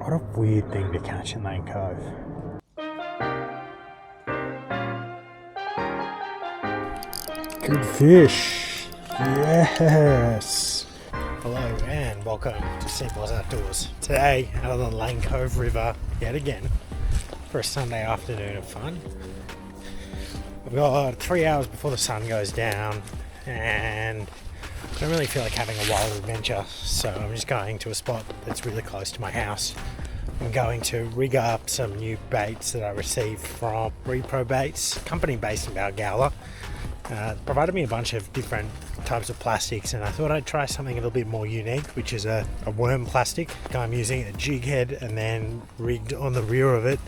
What a weird thing to catch in Lane Cove. Good fish. Yes. Hello and welcome to Simple as Outdoors. Today out on the Lane Cove River yet again for a Sunday afternoon of fun. We've got 3 hours before the sun goes down and I don't really feel like having a wild adventure, so I'm just going to a spot that's really close to my house. I'm going to rig up some new baits that I received from Repro Baits, company based in Balgowlah. Provided me a bunch of different types of plastics, and I thought I'd try something a little bit more unique, which is a worm plastic. I'm using a jig head and then rigged on the rear of it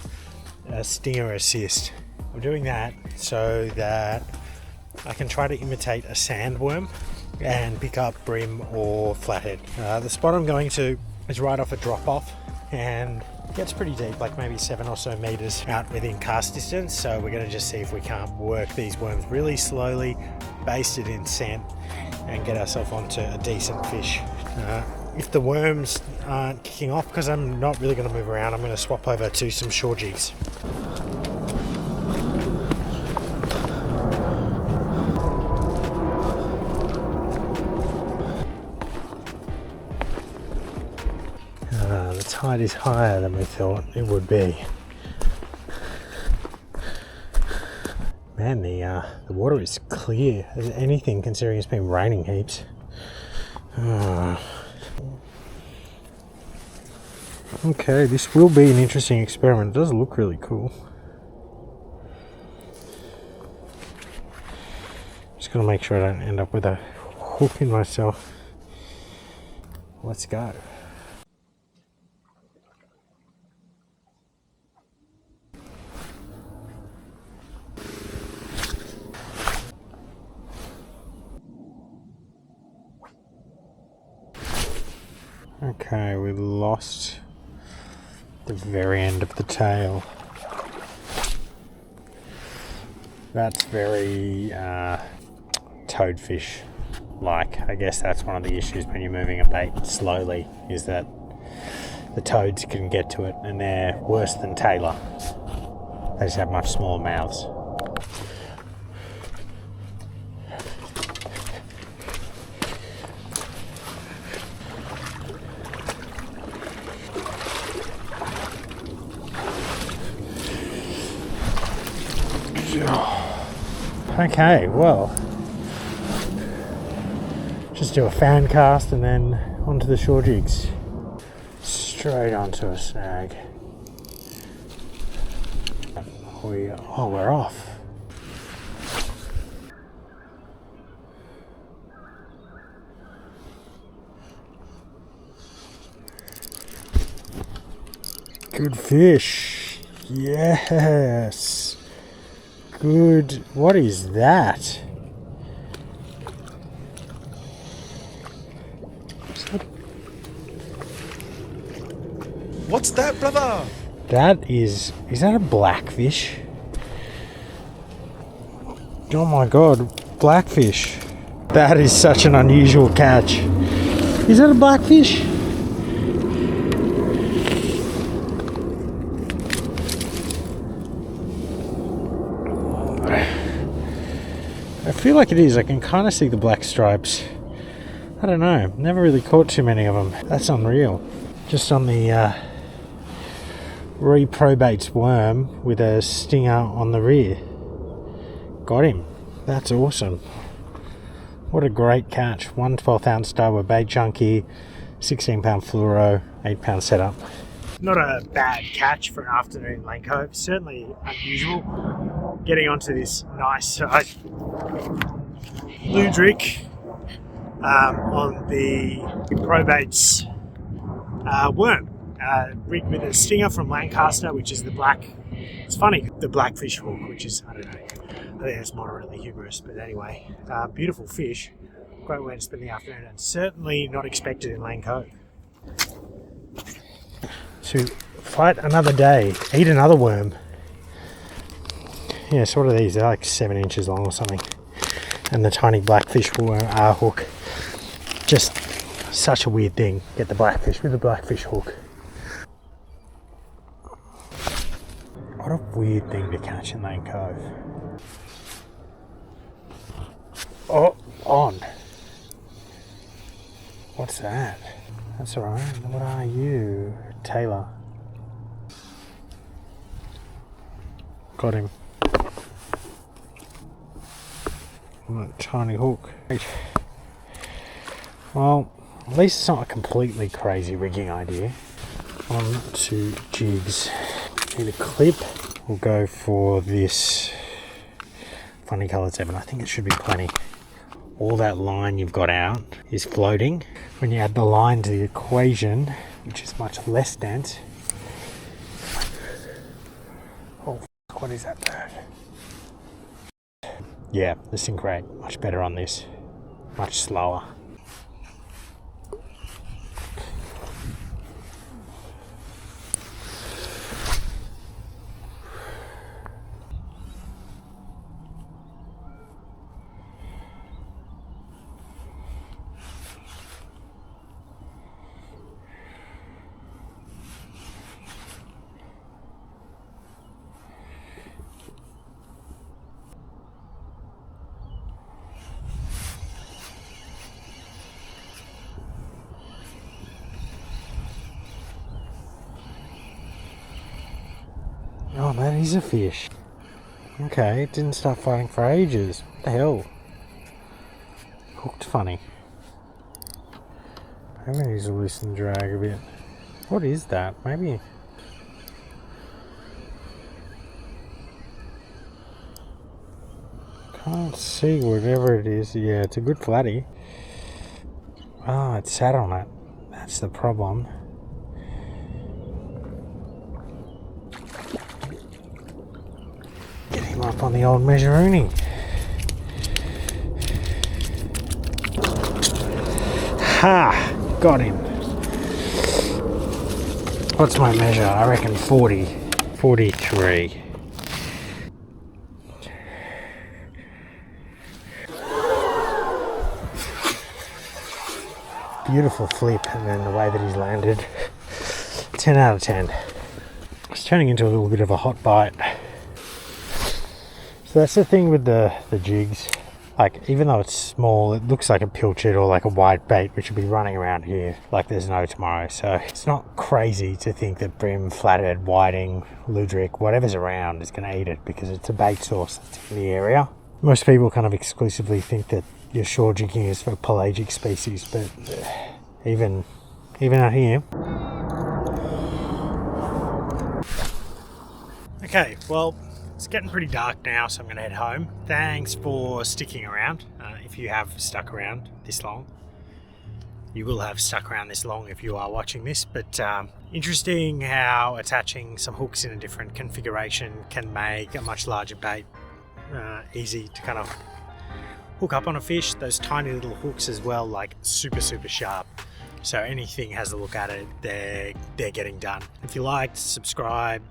a stinger assist. I'm doing that so that I can try to imitate a sandworm and pick up brim or flathead. The spot I'm going to is right off a drop off and gets pretty deep, like maybe 7 or so meters out within cast distance. So we're going to just see if we can't work these worms really slowly, baste it in scent and get ourselves onto a decent fish. If the worms aren't kicking off, because I'm not really going to move around, I'm going to swap over to some shore jigs. The tide is higher than we thought it would be. Man, the water is clear as anything, considering it's been raining heaps. Okay, this will be an interesting experiment. It does look really cool. Just gotta make sure I don't end up with a hook in myself. Let's go. Okay, we lost the very end of the tail. That's very toadfish like. I guess that's one of the issues when you're moving a bait slowly, is that the toads can get to it and they're worse than tailor. They just have much smaller mouths. Okay, well, just do a fan cast and then onto the shore jigs. Straight onto a snag. We're off. Good fish. Yes. Good. What is that? What's that, brother? That is that a blackfish? Oh my god, blackfish. That is such an unusual catch. Is that a blackfish? I feel like it is. I can kind of see the black stripes. I don't know. Never really caught too many of them. That's unreal. Just on the Repro Baits worm with a stinger on the rear. Got him. That's awesome. What a great catch. 1 12-ounce Starwood bait chunky, 16-pound fluoro, 8-pound setup. Not a bad catch for an afternoon in Lane Cove. Certainly unusual. Getting onto this nice Ludwig on the Repro Baits worm. Rigged with a stinger from Lancaster, which is the black. It's funny, the blackfish hook, which is, I don't know, I think it's moderately humorous, but anyway, beautiful fish. Great way to spend the afternoon, and certainly not expected in Lane Cove. To fight another day, eat another worm. Yeah, so what are these? They're like 7 inches long or something. And the tiny blackfish hook. Just such a weird thing. Get the blackfish with the blackfish hook. What a weird thing to catch in Lane Cove. Oh, on. What's that? That's alright. What are you? Taylor. Got him. On a tiny hook. Well, at least it's not a completely crazy rigging idea. On to jigs. Need a clip. We'll go for this funny coloured 7. I think it should be plenty. All that line you've got out is floating. When you add the line to the equation, which is much less dense. Oh, what is that bird? Yeah, the Synchrate, much better on this. Much slower. Oh, that is a fish. Okay, it didn't start fighting for ages. What the hell? Hooked funny. Maybe it needs to loosen drag a bit. What is that? Maybe... Can't see whatever it is. Yeah, it's a good flatty. Ah, it sat on it. That's the problem. Get him up on the old measuroony. Ha! Got him. What's my measure? I reckon 40. 43. Beautiful flip, and then the way that he's landed. 10 out of 10. It's turning into a little bit of a hot bite. So that's the thing with the jigs. Like, even though it's small, it looks like a pilchard or like a white bait, which would be running around here like there's no tomorrow. So it's not crazy to think that brim, flathead, whiting, luderick, whatever's around is going to eat it, because it's a bait source that's in the area. Most people kind of exclusively think that your shore jigging is for pelagic species, but even out here. Okay, well, it's getting pretty dark now, so I'm going to head home. Thanks for sticking around. If you have stuck around this long, you will have stuck around this long if you are watching this. But interesting how attaching some hooks in a different configuration can make a much larger bait easy to kind of hook up on a fish. Those tiny little hooks as well, like super sharp. So anything has a look at it, they're getting done. If you liked, subscribe,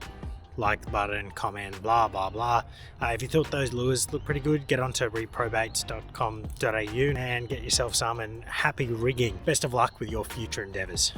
like the button, comment, blah blah blah. If you thought those lures look pretty good, get onto reprobaits.com.au and get yourself some, and happy rigging. Best of luck with your future endeavors.